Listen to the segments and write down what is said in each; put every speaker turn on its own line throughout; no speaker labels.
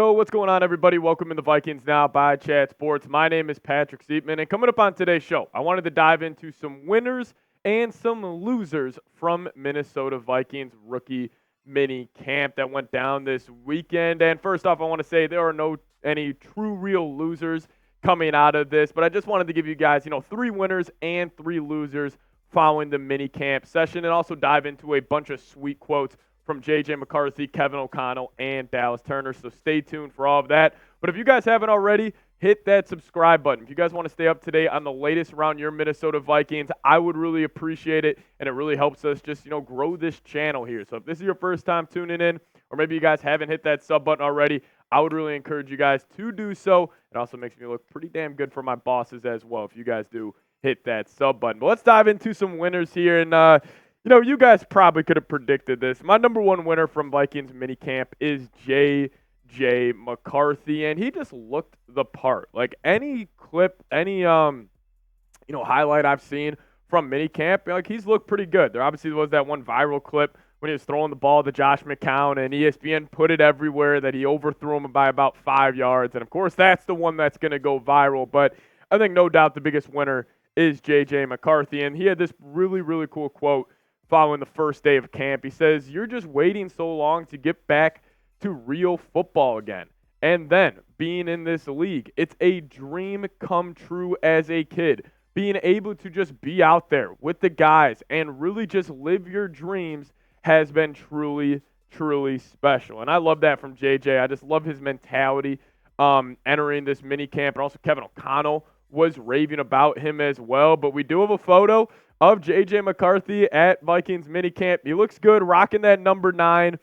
Yo, what's going on, everybody? Welcome to the Vikings Now by Chat Sports. My name is Patrick Siepman, and coming up on today's show, I wanted to dive into some winners and some losers from Minnesota Vikings rookie mini camp that went down this weekend. And first off, I want to say there are any true real losers coming out of this, but I just wanted to give you guys, 3 winners and 3 losers following the mini camp session, and also dive into a bunch of sweet quotes from JJ McCarthy, Kevin O'Connell, and Dallas Turner. So stay tuned for all of that. But if you guys haven't already, hit that subscribe button. If you guys want to stay up to date on the latest around your Minnesota Vikings, I would really appreciate it, and it really helps us just, grow this channel here. So if this is your first time tuning in, or maybe you guys haven't hit that sub button already, I would really encourage you guys to do so. It also makes me look pretty damn good for my bosses as well if you guys do hit that sub button. But let's dive into some winners here, and you guys probably could have predicted this. My number one winner from Vikings minicamp is JJ McCarthy, and he just looked the part. Like any clip, any highlight I've seen from minicamp, like he's looked pretty good. There obviously was that one viral clip when he was throwing the ball to Josh McCown, and ESPN put it everywhere that he overthrew him by about 5 yards. And of course, that's the one that's going to go viral. But I think no doubt the biggest winner is JJ McCarthy, and he had this really, really cool quote following the first day of camp. He says, "You're just waiting so long to get back to real football again. And then being in this league, it's a dream come true as a kid. Being able to just be out there with the guys and really just live your dreams has been truly, truly special." And I love that from JJ. I just love his mentality entering this mini camp. And also Kevin O'Connell was raving about him as well. But we do have a photo of JJ McCarthy at Vikings minicamp. He looks good, rocking that number 9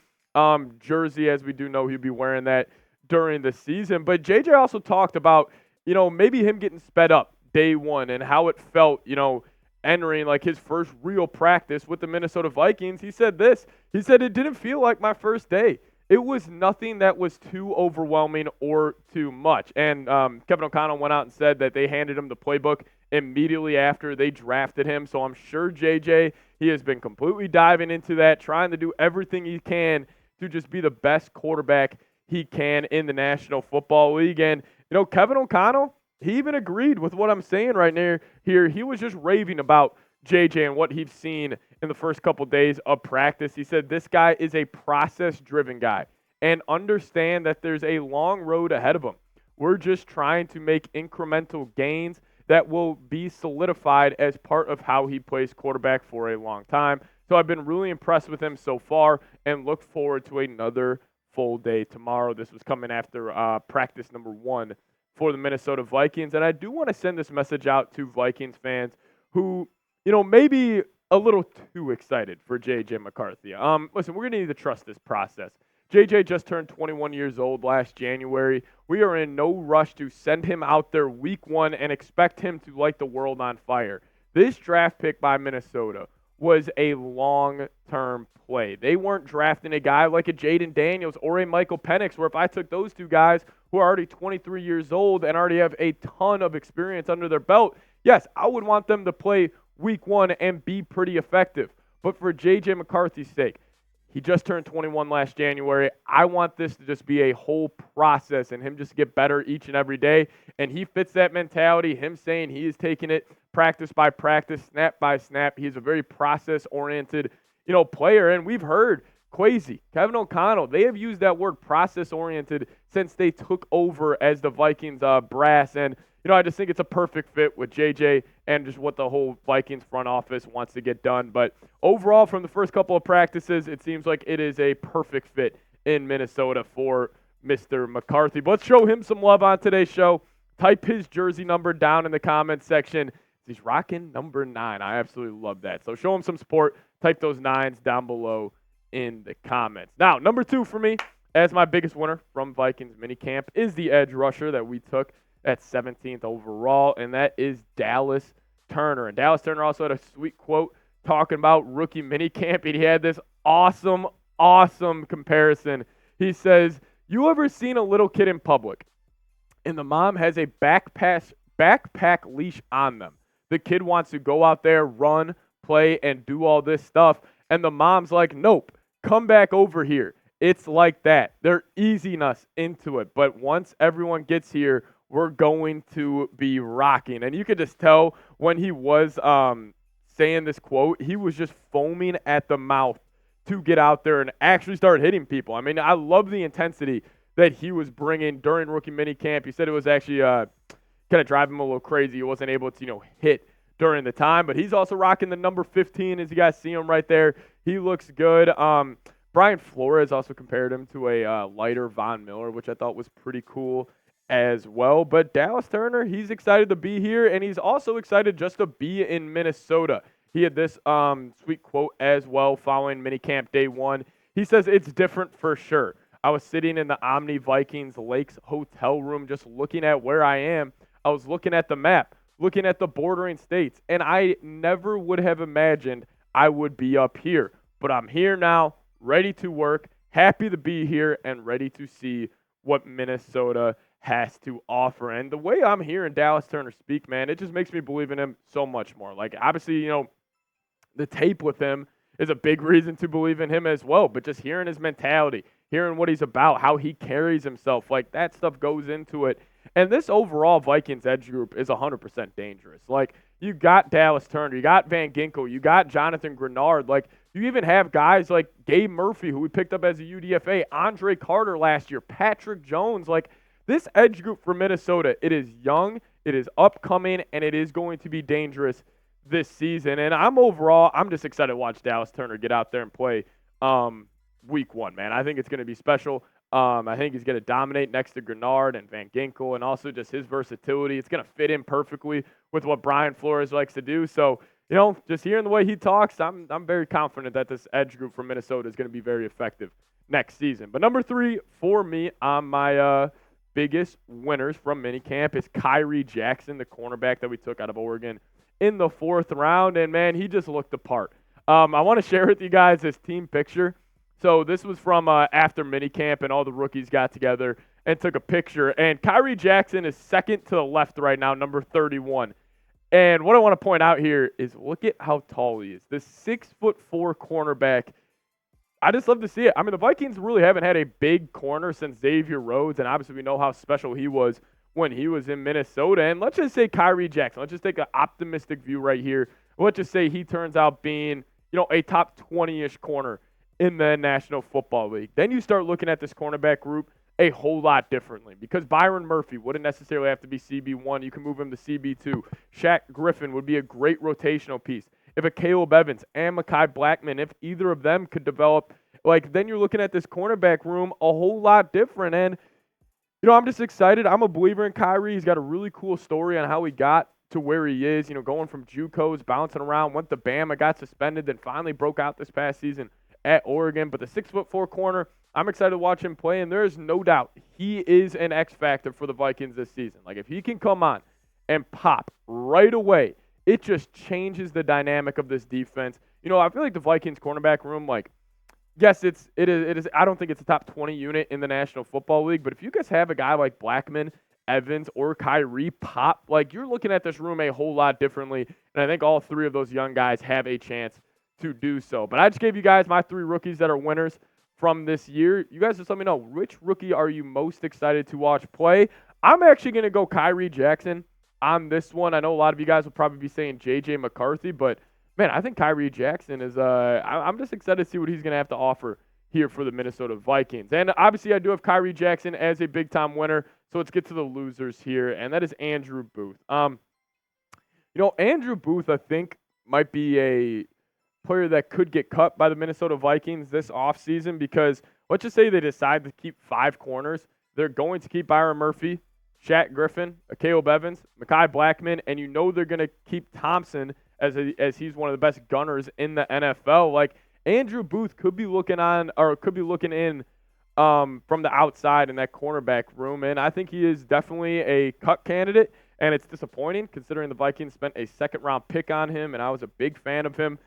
jersey, as we do know he'll be wearing that during the season. But JJ also talked about, maybe him getting sped up day one and how it felt, entering like his first real practice with the Minnesota Vikings. He said this. He said, "It didn't feel like my first day. It was nothing that was too overwhelming or too much." And Kevin O'Connell went out and said that they handed him the playbook immediately after they drafted him. So I'm sure JJ, he has been completely diving into that, trying to do everything he can to just be the best quarterback he can in the National Football League. And, Kevin O'Connell, he even agreed with what I'm saying right here. He was just raving about JJ and what he's seen in the first couple days of practice. He said this guy is a process-driven guy and understand that there's a long road ahead of him. We're just trying to make incremental gains that will be solidified as part of how he plays quarterback for a long time. So I've been really impressed with him so far and look forward to another full day tomorrow. This was coming after practice number 1 for the Minnesota Vikings. And I do want to send this message out to Vikings fans who, maybe a little too excited for JJ McCarthy. Listen, we're going to need to trust this process. JJ just turned 21 years old last January. We are in no rush to send him out there week 1 and expect him to light the world on fire. This draft pick by Minnesota was a long-term play. They weren't drafting a guy like a Jaden Daniels or a Michael Penix, where if I took those two guys who are already 23 years old and already have a ton of experience under their belt, yes, I would want them to play week 1 and be pretty effective. But for JJ McCarthy's sake, he just turned 21 last January. I want this to just be a whole process and him just get better each and every day. And he fits that mentality, him saying he is taking it practice by practice, snap by snap. He's a very process-oriented, player. And we've heard Kwesi, Kevin O'Connell, they have used that word process-oriented since they took over as the Vikings brass. And, I just think it's a perfect fit with JJ and just what the whole Vikings front office wants to get done. But overall, from the first couple of practices, it seems like it is a perfect fit in Minnesota for Mr. McCarthy. But let's show him some love on today's show. Type his jersey number down in the comments section. He's rocking number 9. I absolutely love that. So show him some support. Type those 9s down below in the comments. Now, number 2 for me, as my biggest winner from Vikings minicamp, is the edge rusher that we took at 17th overall, and that is Dallas Turner. And Dallas Turner also had a sweet quote talking about rookie minicamp, and he had this awesome comparison. He says, "You ever seen a little kid in public, and the mom has a backpack leash on them? The kid wants to go out there, run, play, and do all this stuff, and the mom's like, nope, come back over here. It's like that. They're easing us into it. But once everyone gets here, we're going to be rocking. And you could just tell when he was saying this quote, he was just foaming at the mouth to get out there and actually start hitting people. I mean, I love the intensity that he was bringing during rookie minicamp. He said it was actually kind of driving him a little crazy. He wasn't able to, hit during the time. But he's also rocking the number 15, as you guys see him right there. He looks good. Brian Flores also compared him to a lighter Von Miller, which I thought was pretty cool as well. But Dallas Turner, he's excited to be here, and he's also excited just to be in Minnesota. He had this sweet quote as well following minicamp day one. He says, "It's different for sure. I was sitting in the Omni Vikings Lakes hotel room just looking at where I am. I was looking at the map, looking at the bordering states, and I never would have imagined I would be up here. But I'm here now, ready to work, happy to be here, and ready to see what Minnesota has to offer." And the way I'm hearing Dallas Turner speak, man, it just makes me believe in him so much more. Like, obviously, the tape with him is a big reason to believe in him as well. But just hearing his mentality, hearing what he's about, how he carries himself, like that stuff goes into it. And this overall Vikings edge group is 100% dangerous. Like, you got Dallas Turner, you got Van Ginkel, you got Jonathan Grenard. Like, you even have guys like Gabe Murphy, who we picked up as a UDFA, Andre Carter last year, Patrick Jones. Like, this edge group for Minnesota, it is young, it is upcoming, and it is going to be dangerous this season. And I'm just excited to watch Dallas Turner get out there and play week one, man. I think it's going to be special. I think he's going to dominate next to Grenard and Van Ginkel, and also just his versatility. It's going to fit in perfectly with what Brian Flores likes to do. So, just hearing the way he talks, I'm very confident that this edge group from Minnesota is going to be very effective next season. But number 3 for me on my biggest winners from minicamp is Kyhree Jackson, the cornerback that we took out of Oregon in the 4th round. And, man, he just looked the part. I want to share with you guys this team picture. So this was from after minicamp, and all the rookies got together and took a picture. And Kyhree Jackson is second to the left right now, number 31. And what I want to point out here is look at how tall he is. This 6'4" cornerback. I just love to see it. I mean, the Vikings really haven't had a big corner since Xavier Rhodes, and obviously we know how special he was when he was in Minnesota. And let's just say Kyhree Jackson. Let's just take an optimistic view right here. Let's just say he turns out being, a top 20-ish corner in the National Football League. Then you start looking at this cornerback group a whole lot differently, because Byron Murphy wouldn't necessarily have to be CB1. You can move him to CB2. Shaq Griffin would be a great rotational piece. If a Caleb Evans and Mekhi Blackman, if either of them could develop, then you're looking at this cornerback room a whole lot different. And, I'm just excited. I'm a believer in Kyhree. He's got a really cool story on how he got to where he is, going from JUCOs, bouncing around, went to Bama, got suspended, then finally broke out this past season at Oregon. But the 6'4" corner, I'm excited to watch him play, and there is no doubt he is an X factor for the Vikings this season. Like, if he can come on and pop right away, it just changes the dynamic of this defense. I feel like the Vikings cornerback room, yes, it is. I don't think it's a top 20 unit in the National Football League, but if you guys have a guy like Blackman, Evans, or Kyhree pop, you're looking at this room a whole lot differently, and I think all 3 of those young guys have a chance to do so. But I just gave you guys my 3 rookies that are winners from this year. You guys just let me know, which rookie are you most excited to watch play? I'm actually going to go Kyhree Jackson on this one. I know a lot of you guys will probably be saying JJ McCarthy, but man, I think Kyhree Jackson is I'm just excited to see what he's going to have to offer here for the Minnesota Vikings. And obviously I do have Kyhree Jackson as a big-time winner, so let's get to the losers here, and that is Andrew Booth. Andrew Booth, I think, might be a player that could get cut by the Minnesota Vikings this offseason, because let's just say they decide to keep 5 corners. They're going to keep Byron Murphy, Shaq Griffin, Caleb Evans, Mekhi Blackman, and they're going to keep Thompson as he's one of the best gunners in the NFL. Andrew Booth could be looking in from the outside in that cornerback room, and I think he is definitely a cut candidate, and it's disappointing considering the Vikings spent a 2nd-round pick on him, and I was a big fan of him,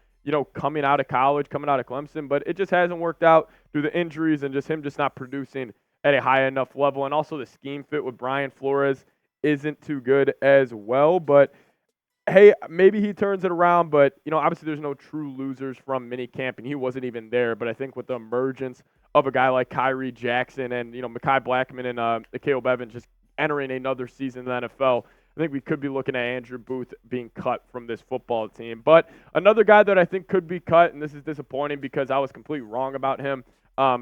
coming out of college, coming out of Clemson, but it just hasn't worked out through the injuries and just him not producing at a high enough level. And also the scheme fit with Brian Flores isn't too good as well. But, hey, maybe he turns it around. But, obviously there's no true losers from minicamp, and he wasn't even there. But I think with the emergence of a guy like Kyhree Jackson and, Mekhi Blackman and Caleb Evans just entering another season in the NFL, I think we could be looking at Andrew Booth being cut from this football team. But another guy that I think could be cut, and this is disappointing because I was completely wrong about him,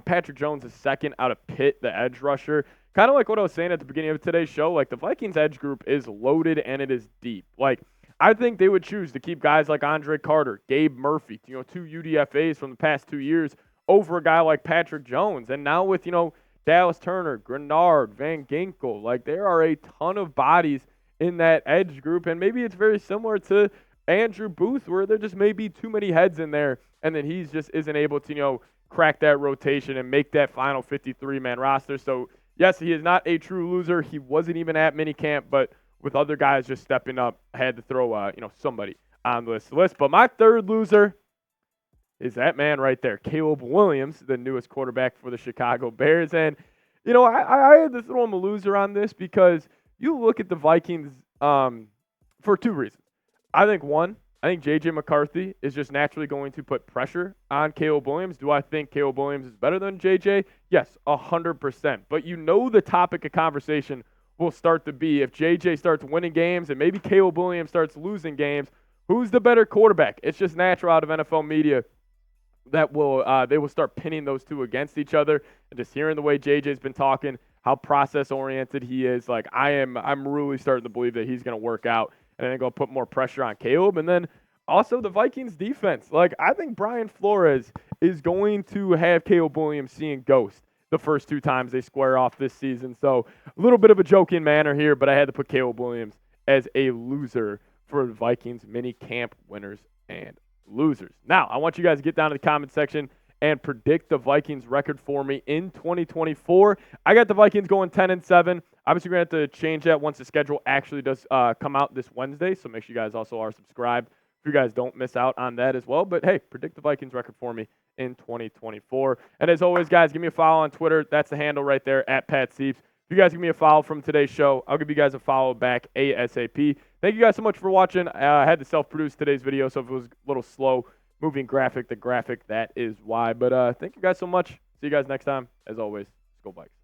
Patrick Jones is second out of Pitt, the edge rusher. Kind of like what I was saying at the beginning of today's show, like the Vikings edge group is loaded and it is deep. Like, I think they would choose to keep guys like Andre Carter, Gabe Murphy, two UDFAs from the past 2 years over a guy like Patrick Jones. And now with, Dallas Turner, Grenard, Van Ginkel, like there are a ton of bodies in that edge group. And maybe it's very similar to Andrew Booth where there just may be too many heads in there and then he's just isn't able to, crack that rotation and make that final 53-man roster. So, yes, he is not a true loser. He wasn't even at minicamp, but with other guys just stepping up, I had to throw, somebody on this list. But my third loser is that man right there, Caleb Williams, the newest quarterback for the Chicago Bears. And, I had to throw him a loser on this because you look at the Vikings for two reasons. I think JJ McCarthy is just naturally going to put pressure on Caleb Williams. Do I think Caleb Williams is better than JJ? Yes, 100%. But the topic of conversation will start to be if JJ starts winning games and maybe Caleb Williams starts losing games, who's the better quarterback? It's just natural out of NFL media that they will start pinning those two against each other. And just hearing the way JJ's been talking, how process-oriented he is, like I'm really starting to believe that he's going to work out. And I think I'll put more pressure on Caleb. And then also the Vikings defense. Like, I think Brian Flores is going to have Caleb Williams seeing ghosts the first two times they square off this season. So a little bit of a joking manner here, but I had to put Caleb Williams as a loser for the Vikings mini camp winners and losers. Now, I want you guys to get down to the comment section and predict the Vikings record for me in 2024. I got the Vikings going 10-7. Obviously, we're going to have to change that once the schedule actually does come out this Wednesday, so make sure you guys also are subscribed if you guys don't miss out on that as well. But, hey, predict the Vikings record for me in 2024. And as always, guys, give me a follow on Twitter. That's the handle right there, @PatSeeps. If you guys give me a follow from today's show, I'll give you guys a follow back ASAP. Thank you guys so much for watching. I had to self-produce today's video, so if it was a little slow moving graphic, that is why. But thank you guys so much. See you guys next time. As always, go Vikes.